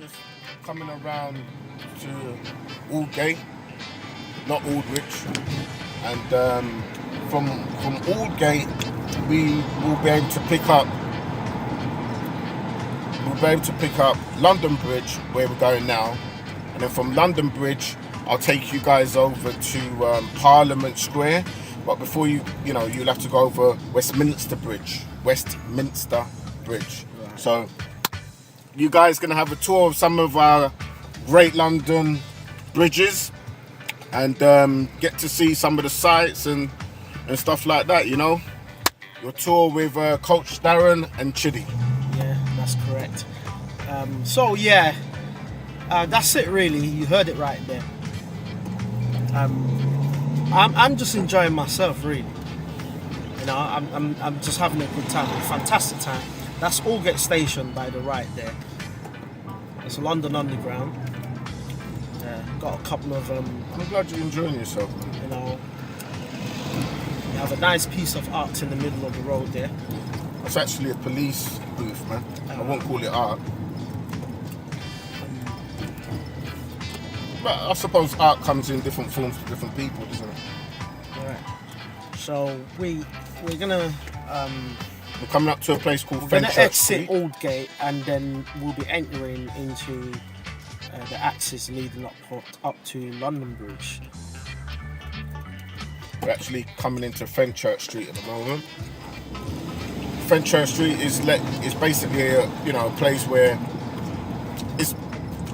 just coming around to Aldgate, not Aldrich, and from Aldgate we will be able to pick up. We'll be able to pick up London Bridge, where we're going now, and then from London Bridge, I'll take you guys over to Parliament Square. But before you'll have to go over Westminster Bridge. Westminster Bridge. Right. So you guys gonna have a tour of some of our great London bridges, and get to see some of the sights and stuff like that. Your tour with Coach Darren and Chidi. Yeah, that's correct. That's it really. You heard it right there. I'm just enjoying myself really. I'm just having a good time, a fantastic time. That's Aldgate Station by the right there. It's London Underground. Got a couple of I'm glad you're enjoying yourself. You have a nice piece of art in the middle of the road there. It's actually a police booth, man. I won't call it art. But I suppose art comes in different forms to different people, doesn't it? Right. So we're gonna we're coming up to a place called we're gonna Fenchurch exit Street. Aldgate, and then we'll be entering into the axis leading up to London Bridge. We're actually coming into Fenchurch Street at the moment. Fenchurch Street is basically a place where it's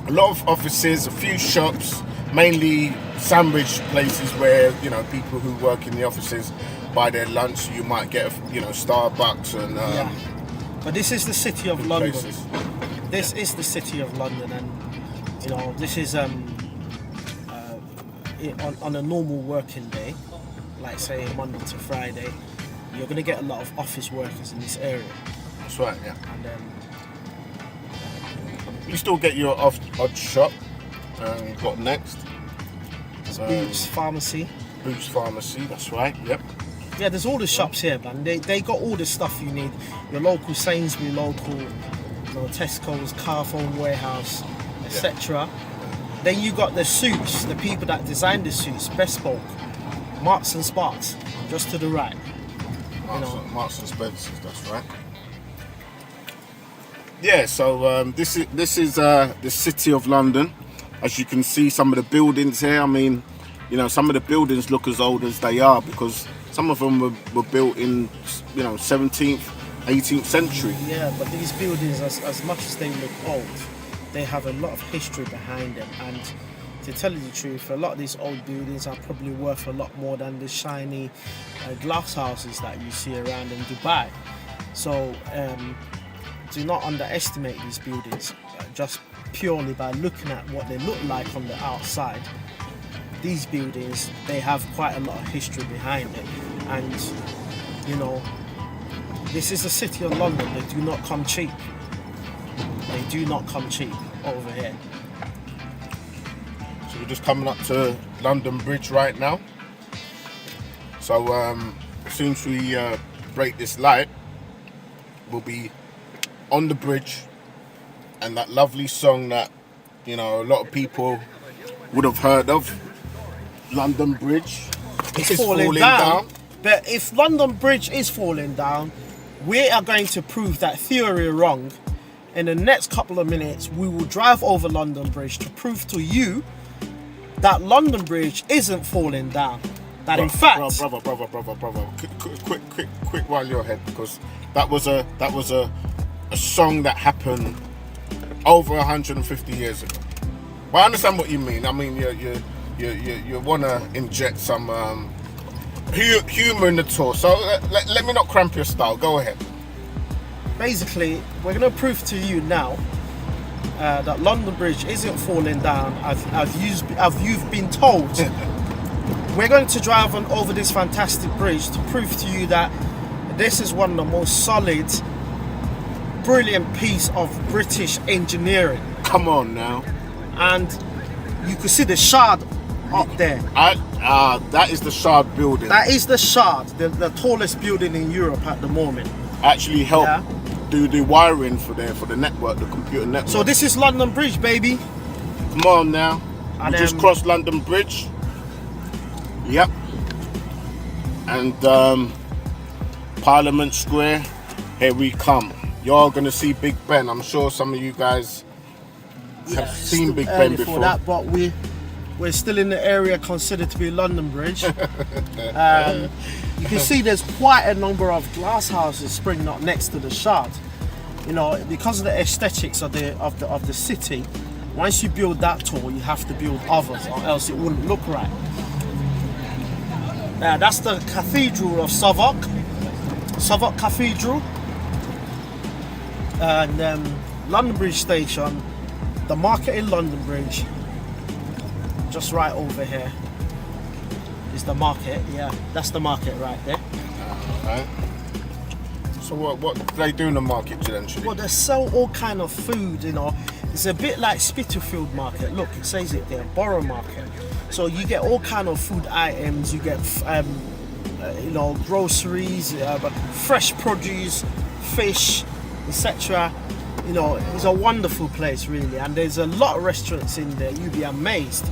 a lot of offices, a few shops, mainly sandwich places where people who work in the offices buy their lunch. You might get Starbucks and But this is the city of London. places. This is the city of London, and this is on a normal working day, like say Monday to Friday. You're gonna get a lot of office workers in this area. That's right, yeah. And You still get your odd shop. Got next. Boots Pharmacy. Boots Pharmacy, that's right, yep. Yeah, there's all the shops here, man. They got all the stuff you need. Your local Sainsbury, local Tesco's, Carphone Warehouse, etc. Then you got the suits, the people that designed the suits, Bespoke, Marks and Sparks, just to the right. Marks and Spencer's, that's right. Yeah, so this is the city of London. As you can see, some of the buildings here. I mean, some of the buildings look as old as they are because some of them were built in 17th, 18th century. Yeah, but these buildings, as much as they look old, they have a lot of history behind them. And to tell you the truth, a lot of these old buildings are probably worth a lot more than the shiny glass houses that you see around in Dubai. So do not underestimate these buildings just purely by looking at what they look like on the outside. These buildings, they have quite a lot of history behind it, and this is the city of London. They do not come cheap. They do not come cheap over here. So we're just coming up to London Bridge right now. So as soon as we break this light, we'll be on the bridge, and that lovely song that a lot of people would have heard of, London Bridge, It's falling down. But if London Bridge is falling down, we are going to prove that theory wrong. In the next couple of minutes, we will drive over London Bridge to prove to you that London Bridge isn't falling down. That in fact, brother, quick while you're ahead, because that was a song that happened over 150 years ago. But I understand what you mean. I mean, you want to inject some humor in the tour. So let me not cramp your style. Go ahead. basically, we're going to prove to you now that London Bridge isn't falling down as you've been told. We're going to drive on over this fantastic bridge to prove to you that this is one of the most solid, brilliant piece of British engineering. Come on now. And you can see the Shard up there. That is the Shard building. That is the Shard, the tallest building in Europe at the moment. Actually helped do the wiring for the network, the computer network. So this is London Bridge, baby. Come on now. And, We just crossed London Bridge. Yep. And Parliament Square, here we come. You're gonna see Big Ben. I'm sure some of you guys have seen Big Ben before. That, but we're still in the area considered to be London Bridge. You can see there's quite a number of glass houses springing up next to the Shard. You know, because of the aesthetics of the city. Once you build that tall, you have to build others, or else it wouldn't look right. Now that's the Cathedral of Southwark Cathedral, and London Bridge Station, the market in London Bridge. Just right over here is the market. Yeah, that's the market right there. Right. So what do they do in the market then? Well, they sell all kind of food. You know, it's a bit like Spitalfield Market. Look, it says it there, Borough Market. So you get all kind of food items. You get you know, groceries, fresh produce, fish, etc. You know, it's a wonderful place really, and there's a lot of restaurants in there. You'd be amazed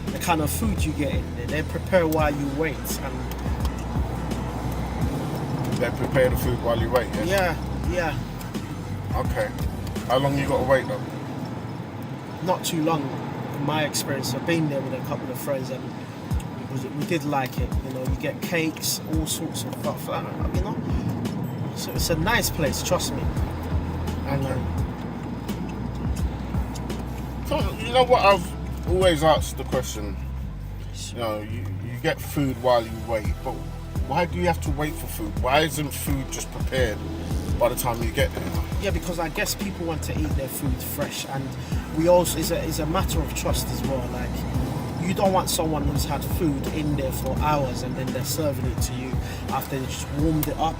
the kind of food you get in there. They prepare while you wait, and they prepare the food while you wait. Yeah. Okay. How long you got to wait though? Not too long, in my experience. I've been there with a couple of friends, and we did like it. You know, you get cakes, all sorts of stuff. You know, so it's a nice place. Trust me. And so, you know what, I've always asked the question. You know, you get food while you wait, but why do you have to wait for food? Why isn't food just prepared by the time you get there? Yeah, because I guess people want to eat their food fresh, and we also it's a matter of trust as well. Like, you don't want someone who's had food in there for hours and then they're serving it to you after they just warmed it up.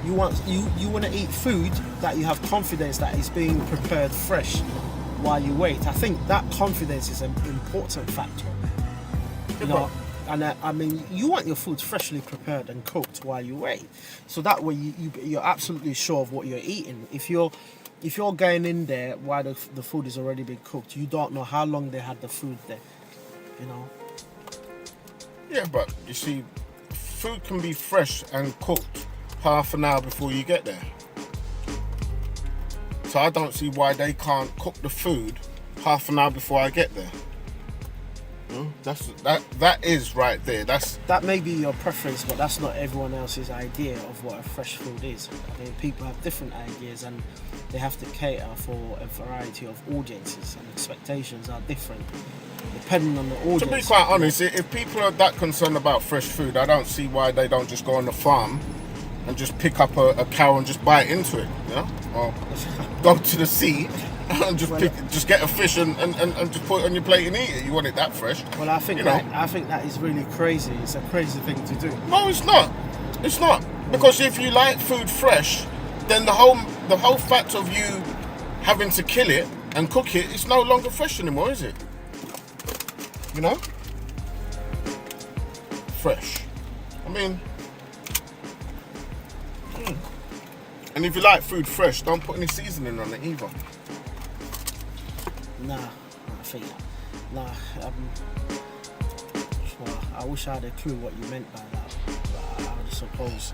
You want to eat food that you have confidence that is being prepared fresh while you wait. I think that confidence is an important factor. You know, and I mean, you want your food freshly prepared and cooked while you wait, so that way you're absolutely sure of what you're eating. If you're going in there while the food is already been cooked, you don't know how long they had the food there. You know. Yeah, but you see, food can be fresh and cooked half an hour before you get there. So I don't see why they can't cook the food half an hour before I get there. That is right there. That may be your preference, but that's not everyone else's idea of what a fresh food is. I mean, people have different ideas, and they have to cater for a variety of audiences, and expectations are different depending on the audience. To be quite honest, if people are that concerned about fresh food, I don't see why they don't just go on the farm and just pick up a cow and just bite into it, you know? Or go to the sea and just get a fish and just put it on your plate and eat it. You want it that fresh? Well, I think that is really crazy. It's a crazy thing to do. No, it's not. It's not, because if you like food fresh, then the whole fact of you having to kill it and cook it, it's no longer fresh anymore, is it? You know? Fresh. I mean. And if you like food fresh, don't put any seasoning on it either. Nah, I think. Nah. Well, I wish I had a clue what you meant by that. But I would suppose.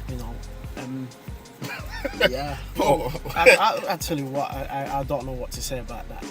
You know. Yeah. I tell you what, I don't know what to say about that.